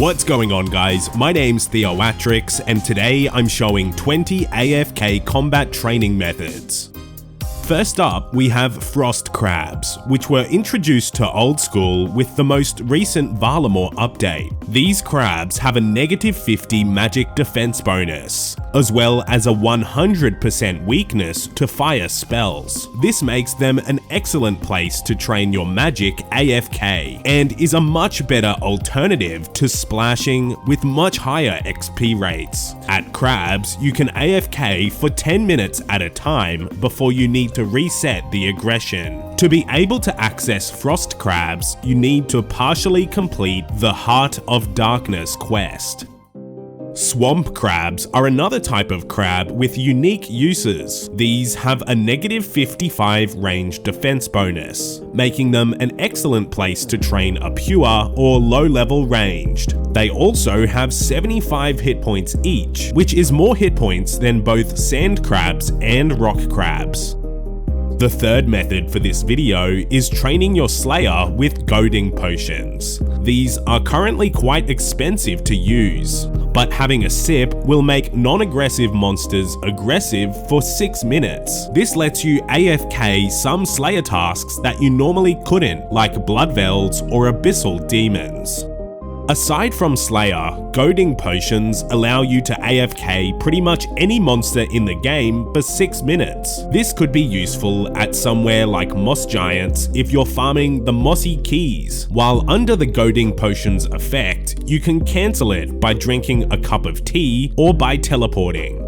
What's going on, guys? My name's Theoatrix, and today I'm showing 20 AFK combat training methods. First up, we have frost crabs, which were introduced to Old School with the most recent Varlamore update. These crabs have a -50 magic defense bonus, as well as a 100% weakness to fire spells. This makes them an excellent place to train your magic AFK, and is a much better alternative to splashing with much higher XP rates. At crabs, you can AFK for 10 minutes at a time before you need to reset the aggression. To be able to access frost crabs, you need to partially complete the Heart of Darkness quest. Swamp crabs are another type of crab with unique uses. These have a -55 range defense bonus, making them an excellent place to train a pure or low-level ranged. They also have 75 hit points each, which is more hit points than both sand crabs and rock crabs. The third method for this video is training your Slayer with goading potions. These are currently quite expensive to use, but having a sip will make non-aggressive monsters aggressive for 6 minutes. This lets you AFK some Slayer tasks that you normally couldn't, like Bloodvelds or Abyssal Demons. Aside from Slayer, goading potions allow you to AFK pretty much any monster in the game for 6 minutes. This could be useful at somewhere like Moss Giants if you're farming the Mossy Keys. While under the goading potions effect, you can cancel it by drinking a cup of tea or by teleporting.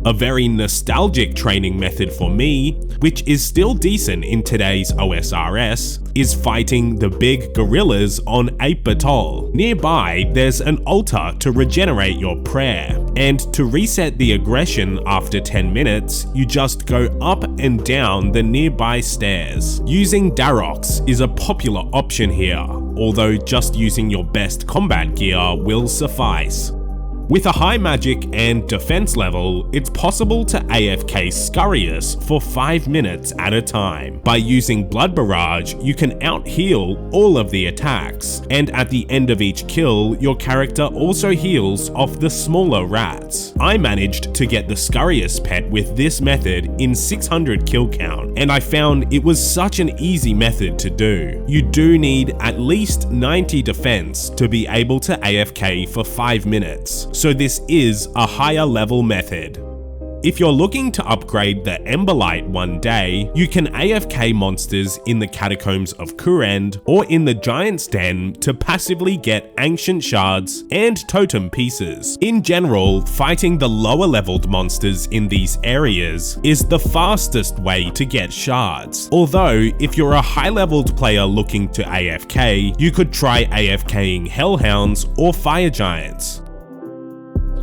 A very nostalgic training method for me, which is still decent in today's OSRS, is fighting the big gorillas on Ape Atoll. Nearby, there's an altar to regenerate your prayer, and to reset the aggression after 10 minutes, you just go up and down the nearby stairs. Using Darox is a popular option here, although just using your best combat gear will suffice. With a high magic and defense level, it's possible to AFK Scurrius for 5 minutes at a time. By using Blood Barrage, you can out-heal all of the attacks, and at the end of each kill, your character also heals off the smaller rats. I managed to get the Scurrius pet with this method in 600 kill count, and I found it was such an easy method to do. You do need at least 90 defense to be able to AFK for 5 minutes. So this is a higher level method. If you're looking to upgrade the Emberlight one day, you can AFK monsters in the Catacombs of Kurend or in the Giant's Den to passively get Ancient Shards and Totem Pieces. In general, fighting the lower leveled monsters in these areas is the fastest way to get shards. Although, if you're a high leveled player looking to AFK, you could try AFKing Hellhounds or Fire Giants.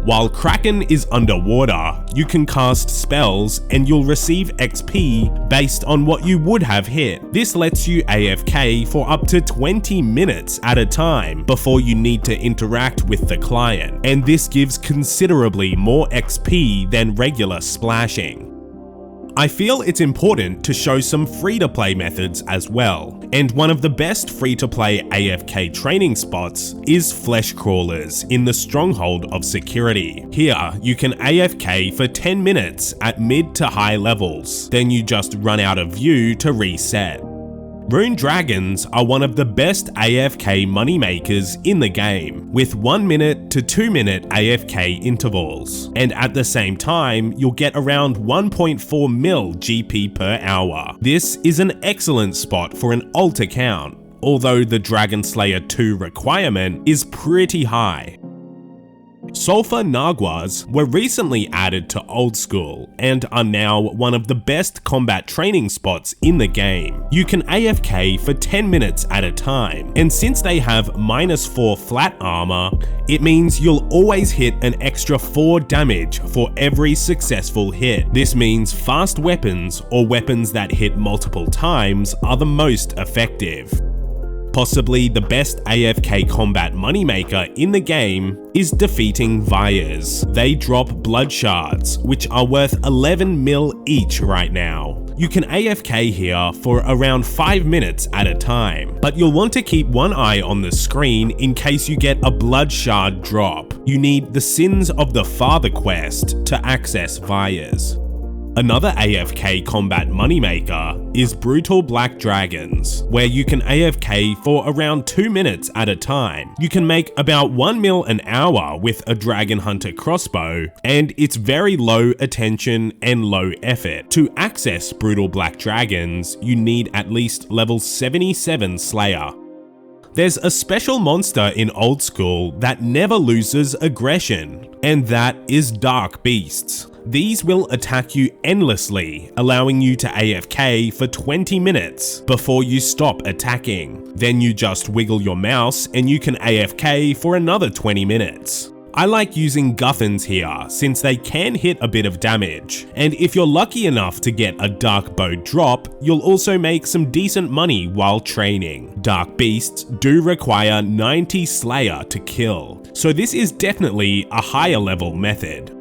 While Kraken is underwater, you can cast spells and you'll receive XP based on what you would have hit. This lets you AFK for up to 20 minutes at a time before you need to interact with the client, and this gives considerably more XP than regular splashing. I feel it's important to show some free-to-play methods as well, and one of the best free-to-play AFK training spots is Flesh Crawlers in the Stronghold of Security. Here, you can AFK for 10 minutes at mid to high levels, then you just run out of view to reset. Rune Dragons are one of the best AFK moneymakers in the game, with 1 minute to 2 minute AFK intervals, and at the same time, you'll get around 1.4 mil GP per hour. This is an excellent spot for an alt account, although the Dragon Slayer 2 requirement is pretty high. Sulfur Naguas were recently added to Old School and are now one of the best combat training spots in the game. You can AFK for 10 minutes at a time, and since they have -4 flat armor, it means you'll always hit an extra 4 damage for every successful hit. This means fast weapons or weapons that hit multiple times are the most effective. Possibly the best AFK combat moneymaker in the game is defeating Vyres. They drop blood shards, which are worth 11 mil each right now. You can AFK here for around 5 minutes at a time, but you'll want to keep one eye on the screen in case you get a blood shard drop. You need the Sins of the Father quest to access Vyres. Another AFK combat moneymaker is Brutal Black Dragons, where you can AFK for around 2 minutes at a time. You can make about 1 mil an hour with a Dragon Hunter crossbow, and it's very low attention and low effort. To access Brutal Black Dragons, you need at least level 77 Slayer. There's a special monster in Old School that never loses aggression, and that is Dark Beasts. These will attack you endlessly, allowing you to AFK for 20 minutes before you stop attacking. Then you just wiggle your mouse and you can AFK for another 20 minutes. I like using Guthans here since they can hit a bit of damage, and if you're lucky enough to get a Dark Bow drop, you'll also make some decent money while training. Dark Beasts do require 90 Slayer to kill, so this is definitely a higher level method.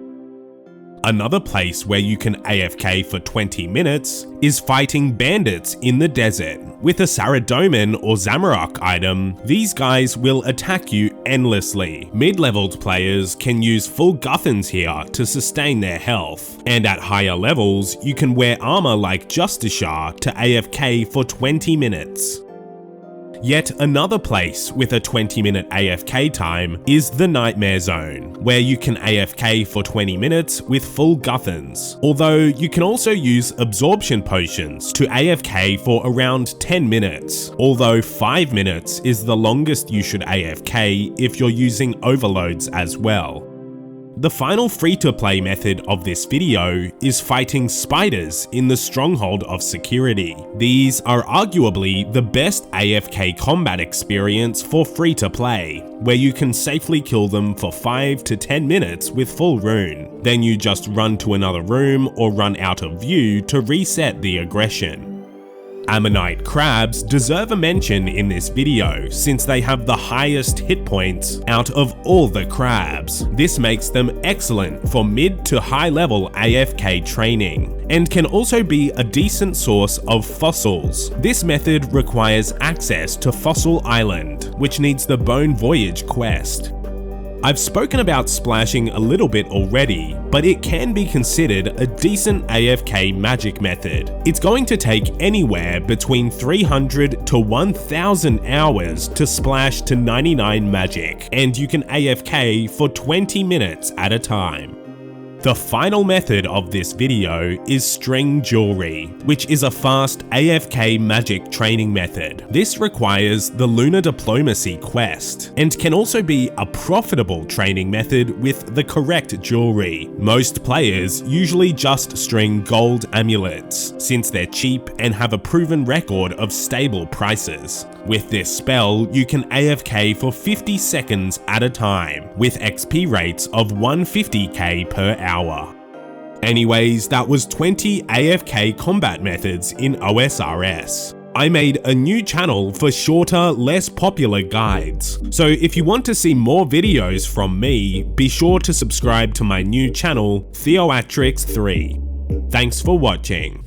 Another place where you can AFK for 20 minutes is fighting bandits in the desert. With a Saradomin or Zamorak item, these guys will attack you endlessly. Mid-leveled players can use full Guthans here to sustain their health, and at higher levels, you can wear armor like Justicea to AFK for 20 minutes. Yet another place with a 20-minute AFK time is the Nightmare Zone, where you can AFK for 20 minutes with full Guthans, although you can also use absorption potions to AFK for around 10 minutes, although 5 minutes is the longest you should AFK if you're using overloads as well. The final free-to-play method of this video is fighting spiders in the Stronghold of Security. These are arguably the best AFK combat experience for free-to-play, where you can safely kill them for 5 to 10 minutes with full rune. Then you just run to another room or run out of view to reset the aggression. Ammonite crabs deserve a mention in this video since they have the highest hit points out of all the crabs. This makes them excellent for mid to high level AFK training, and can also be a decent source of fossils. This method requires access to Fossil Island, which needs the Bone Voyage quest. I've spoken about splashing a little bit already, but it can be considered a decent AFK magic method. It's going to take anywhere between 300 to 1000 hours to splash to 99 magic, and you can AFK for 20 minutes at a time. The final method of this video is string jewelry, which is a fast AFK magic training method. This requires the Lunar Diplomacy quest, and can also be a profitable training method with the correct jewelry. Most players usually just string gold amulets, since they're cheap and have a proven record of stable prices. With this spell, you can AFK for 50 seconds at a time, with XP rates of 150k per hour. Anyways, that was 20 AFK combat methods in OSRS. I made a new channel for shorter, less popular guides, so if you want to see more videos from me, be sure to subscribe to my new channel, Theoatrix 3. Thanks for watching.